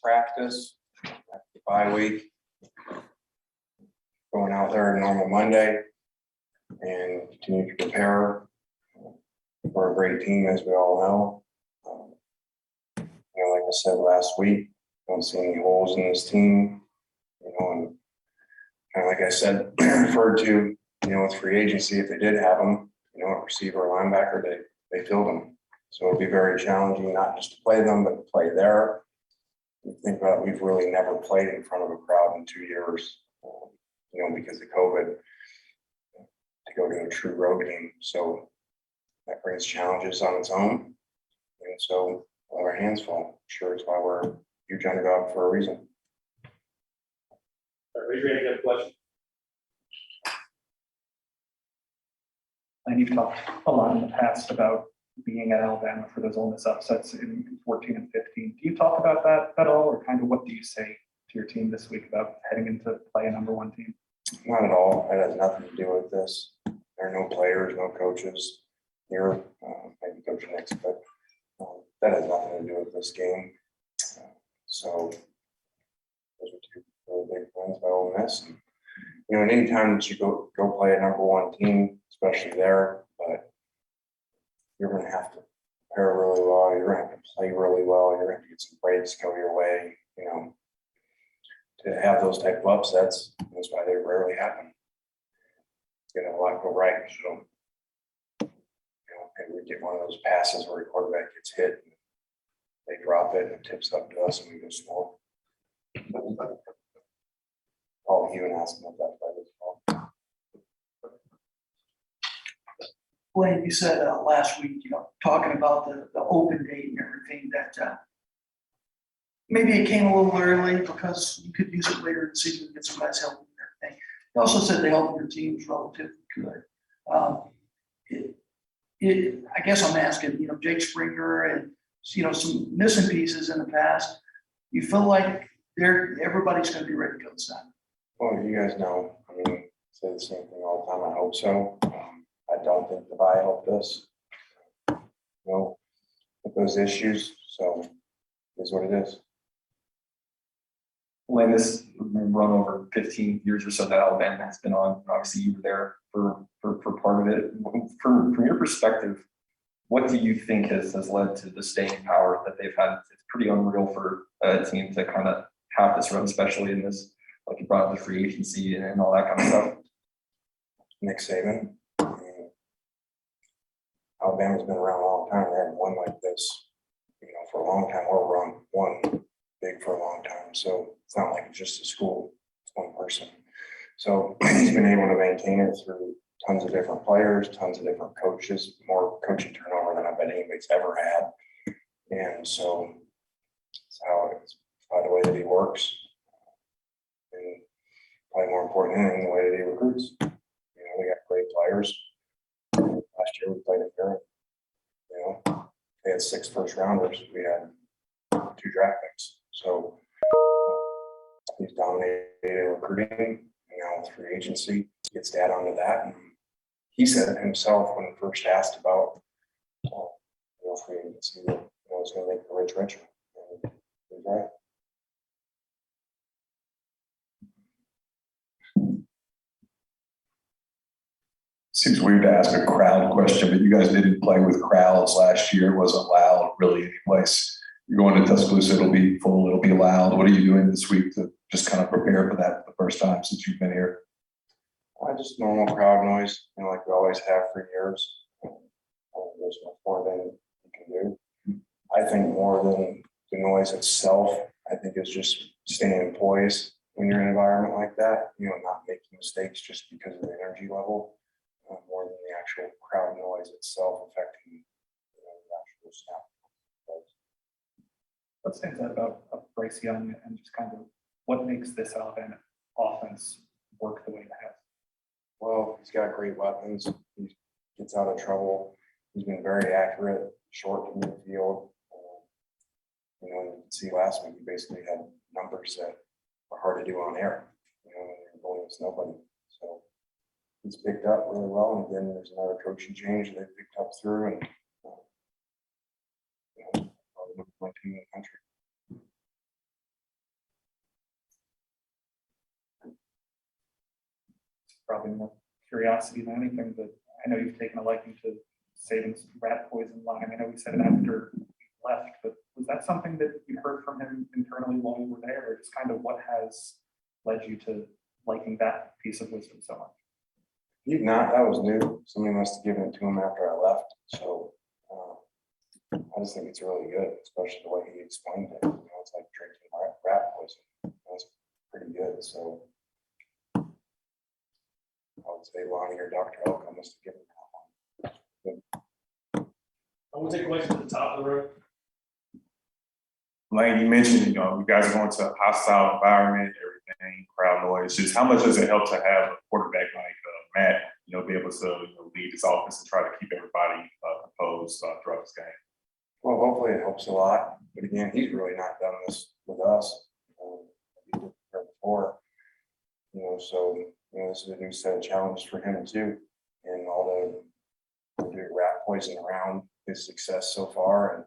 practice after the bye week. Going out there normal Monday and continue to prepare for a great team, as we all know. Like I said last week, don't see any holes in this team. And kind of like I said, referred to, with free agency, if they did have them, a receiver, linebacker, they filled them. So it'll be very challenging, not just to play them, but to play there. You think about it, we've really never played in front of a crowd in 2 years, because of COVID, to go to a true road game. So that brings challenges on its own. And so we'll have our hands full. Sure, it's why we're a huge underdog for a reason. Raise your hand if you have a question. And you've talked a lot in the past about being at Alabama for those Ole Miss upsets in 14 and 15. Do you talk about that at all, or kind of what do you say to your team this week about heading into play a #1 team? Not at all. That has nothing to do with this. There are no players, no coaches here. Maybe Coach Nix, but that has nothing to do with this game. So those are two really big wins by Ole Miss. And, anytime that you go play a #1 team, especially there, but you're going to have to prepare really well. You're going to have to play really well. You're going to have to get some breaks go your way. To have those type of upsets, that's why they rarely happen. A lot go right. So, maybe we get one of those passes where the quarterback gets hit, and they drop it, and it tips up to us, and we go score. Call Hugh and ask him if that play was called. Lane, you said last week, talking about the open date and everything, that maybe it came a little early because you could use it later in the season to get some guys help and everything. You also said the health of your team was relatively good. I guess I'm asking, Jake Springer and, some missing pieces in the past. You feel like everybody's going to be ready to go this time? Well, you guys know, I say the same thing all the time. I hope so. I don't think the bye helped us, with those issues. So it is what it is. When this run over 15 years or so that Alabama has been on, obviously you were there for part of it. From your perspective, what do you think has led to the staying power that they've had? It's pretty unreal for a team to kind of have this run, especially in this, like you brought up the free agency and all that kind of stuff. Nick Saban. Alabama's been around a long time. They haven't won like this, for a long time. Or won big for a long time. So it's not like it's just a school. It's one person. So he's been able to maintain it through tons of different players, tons of different coaches, more coaching turnover than I bet anybody's ever had. And so it's by the way that he works. And probably more important than anything, the way that he recruits. We got great players. Last year we played at Europe. They had 6 first rounders. We had 2 draft picks. So he's dominated recruiting, and now with free agency, gets to add on to that. And he said it himself when first asked about free agency, that was going to make the rich richer. And he's right. Seems weird to ask a crowd question, but you guys didn't play with Corrals last year. It wasn't loud really anyplace. You're going to Tuscaloosa, it'll be full, it'll be loud. What are you doing this week to just kind of prepare for that the first time since you've been here? Just normal crowd noise, like we always have for years. There's much more than you can do. I think more than the noise itself, I think it's just staying poised when you're in an environment like that, not making mistakes just because of the energy level. More than the actual crowd noise itself affecting the actual snap. What stands out about Bryce Young and just kind of what makes this Alabama offense work the way it has? Well, he's got great weapons. He gets out of trouble. He's been very accurate, short to midfield. You can see last week, he basically had numbers that are hard to do on air. You're going against nobody. So he's picked up really well, and then there's another coaching change they picked up through, and probably my team in the country. probably more curiosity than anything, but I know you've taken a liking to Saban's rat poison line. I know we said it after he left, but was that something that you heard from him internally while you were there, or just kind of what has led you to liking that piece of wisdom so much? He's not, that was new. Somebody must have given it to him after I left. So I just think it's really good, especially the way he explained it. You know, it's like drinking rat poison. That's pretty good. So I would say Lonnie or Dr. Elko must have given him that one. I'm gonna take questions at the top of the room. Lane, you mentioned, you guys are going to a hostile environment, everything, crowd noise. Just how much does it help to have a quarterback like Matt, be able to lead this offense and try to keep everybody composed throughout this game? Well, hopefully it helps a lot. But again, he's really not done this with us. He did it before. So this is a new set of challenges for him too. And all the rat poison around his success so far, and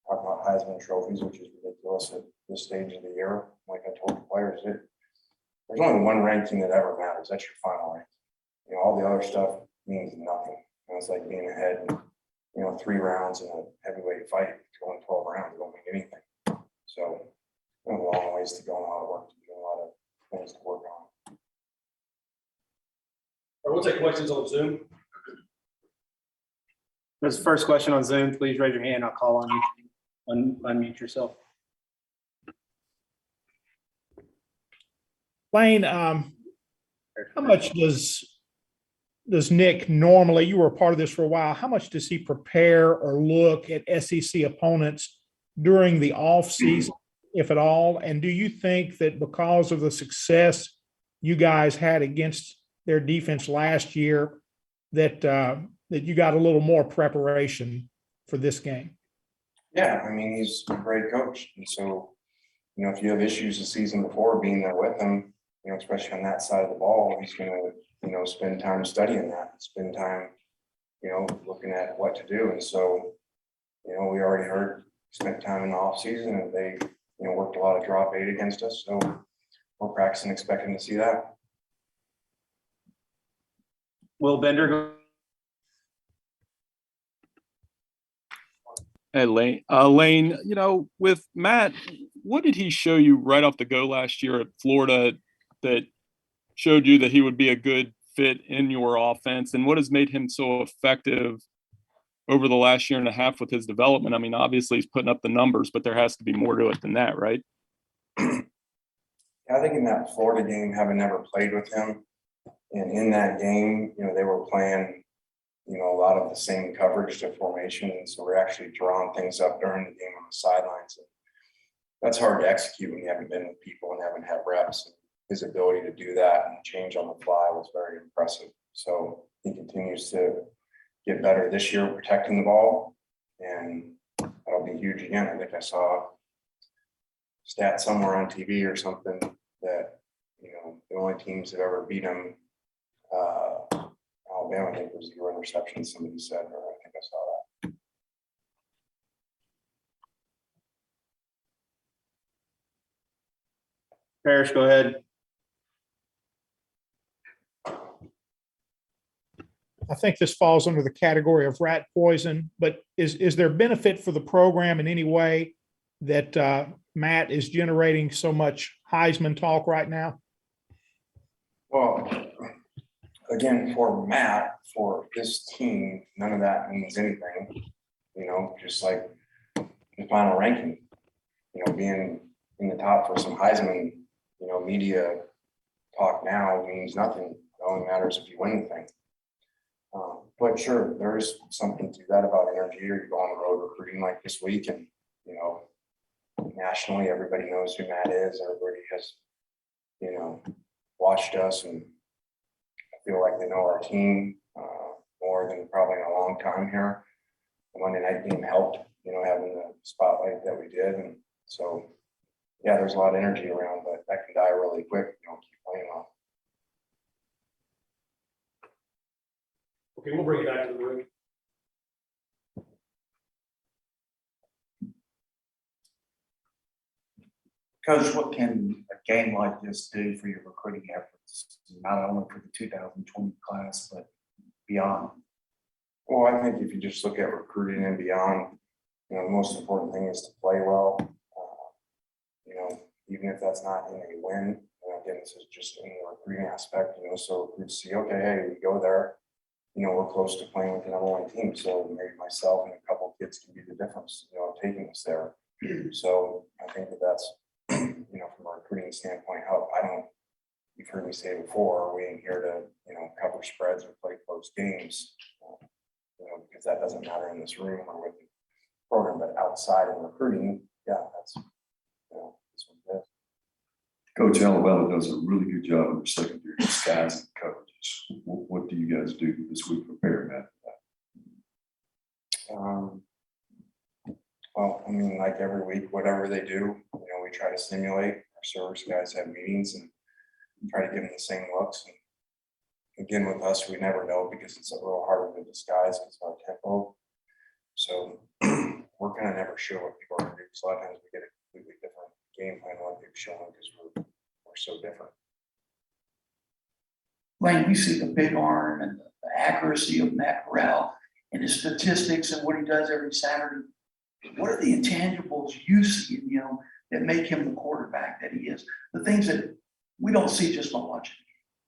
talk about Heisman trophies, which is ridiculous at this stage of the year. Like I told the players, there's only one ranking that ever matters. That's your final rank. All the other stuff means nothing. It's like being ahead, 3 rounds in a heavyweight fight, going 12 rounds, it don't mean anything. So we have a long ways to go and a lot of work to do, a lot of things to work on. All right, we'll take questions on Zoom. There's the first question on Zoom. Please raise your hand. I'll call on you. Unmute yourself. Lane, how much does Nick normally, you were a part of this for a while, how much does he prepare or look at SEC opponents during the off season, if at all? And do you think that because of the success you guys had against their defense last year, that you got a little more preparation for this game? Yeah, he's a great coach. And so, if you have issues the season before being there with him, especially on that side of the ball, he's going to, spend time studying that, spend time, looking at what to do. And so, we already heard, spent time in the off season, and they, worked a lot of drop 8 against us. So we're practicing, expecting to see that. Will Bender go? Hey, Lane. Lane, with Matt, what did he show you right off the go last year at Florida that showed you that he would be a good fit in your offense? And what has made him so effective over the last year and a half with his development? Obviously he's putting up the numbers, but there has to be more to it than that, right? I think in that Florida game, having never played with him, and in that game, they were playing, a lot of the same coverage to formation. And so we're actually drawing things up during the game on the sidelines. And that's hard to execute when you haven't been with people and haven't had reps. And his ability to do that and change on the fly was very impressive. So he continues to get better this year protecting the ball, and that'll be huge again. I think I saw stat somewhere on TV or something that, the only teams that ever beat him, Alabama, I think was 0 interceptions, somebody said, or I think I saw that. Parrish, go ahead. I think this falls under the category of rat poison, but is there benefit for the program in any way that Matt is generating so much Heisman talk right now? Well, again, for Matt, for his team, none of that means anything, just like the final ranking, being in the top for some Heisman, media talk now means nothing. It only matters if you win the thing. But sure, there's something to that about energy, or you go on the road recruiting like this week, and, nationally, everybody knows who Matt is. Everybody has, watched us, and I feel like they know our team more than probably in a long time here. The Monday night game helped, having the spotlight that we did. And so, yeah, there's a lot of energy around, but that can die really quick. You don't keep playing well. Okay, we'll bring it back to the room. Coach, what can a game like this do for your recruiting efforts, not only for the 2020 class, but beyond? Well, I think if you just look at recruiting and beyond, you know, the most important thing is to play well. You know, even if that's not in a win, you know, again, this is just in the recruiting aspect, you know, so recruits see, okay, hey, we go there, you know, we're close to playing with the number one team. So maybe myself and a couple of kids can be the difference, you know, taking us there. So I think that that's, you know, from a recruiting standpoint, how you've heard me say before, we ain't here to, you know, cover spreads or play close games, you know, because that doesn't matter in this room or with the program, but outside of recruiting, yeah, that's, you know, that's what it is. Coach Alabama does a really good job in their secondary disguise and coverages. What do you guys do this week preparing that? Well, I mean, like every week, whatever they do, you know, we try to simulate. Our service guys have meetings and try to give them the same looks. And again, with us, we never know because it's a little harder to disguise because of our tempo. So we're kind of never sure what people are going to do. So a lot of times we get a completely different game plan than what they've shown because we're so different. Lane, you see the big arm and the accuracy of Matt Corral and his statistics and what he does every Saturday. What are the intangibles you see, you know, that make him the quarterback that he is? The things that we don't see just by watching.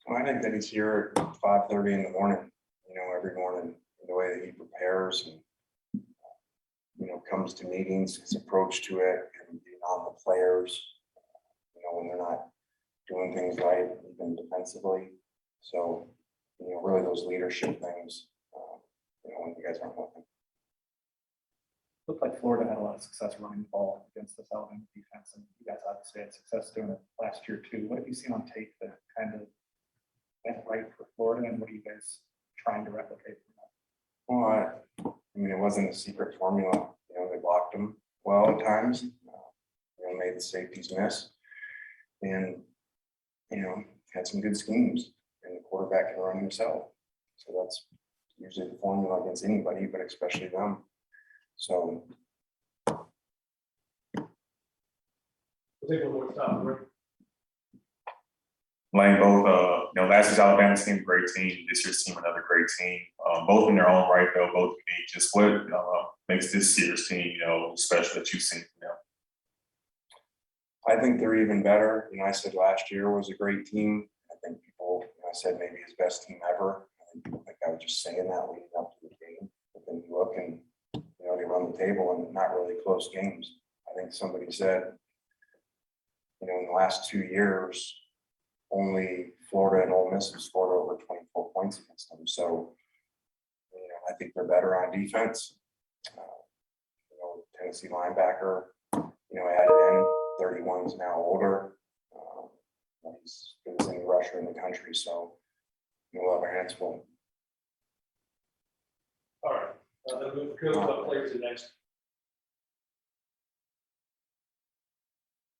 Well, I think that he's here at 5:30 in the morning, you know, every morning, the way that he prepares and, you know, comes to meetings, his approach to it, and being on the players, you know, when they're not doing things right, even defensively. So, you know, really those leadership things, you know, when you guys aren't looking. Looked like Florida had a lot of success running the ball against this Alabama defense, and you guys obviously had success doing it last year too. What have you seen on tape that kind of went right for Florida, and what are you guys trying to replicate from that? Well, I mean, it wasn't a secret formula. You know, they blocked them well at times, you know, made the safeties miss, and, you know, had some good schemes, and the quarterback can run himself. So that's usually the formula against anybody, but especially them. So We'll take one more stop, Rick. Lane, both, you know, last year's Alabama team, great team. This year's team, another great team. Both in their own right, though, both unique. Just what makes this year's team, you know, special that you've seen from them? I think they're even better. You know, I said last year was a great team. I think people, you know, I said maybe his best team ever. I think people think I was just saying that leading up to the game. But then you look and, you know, they run the table and not really close games. I think somebody said, you know, in the last 2 years, only Florida and Ole Miss have scored over 24 points against them. So, you know, I think they're better on defense. You know, Tennessee linebacker, you know, added in 31 is now older. He's good as any rusher in the country. So, we'll have our hands full. All right, then we'll go to the players next.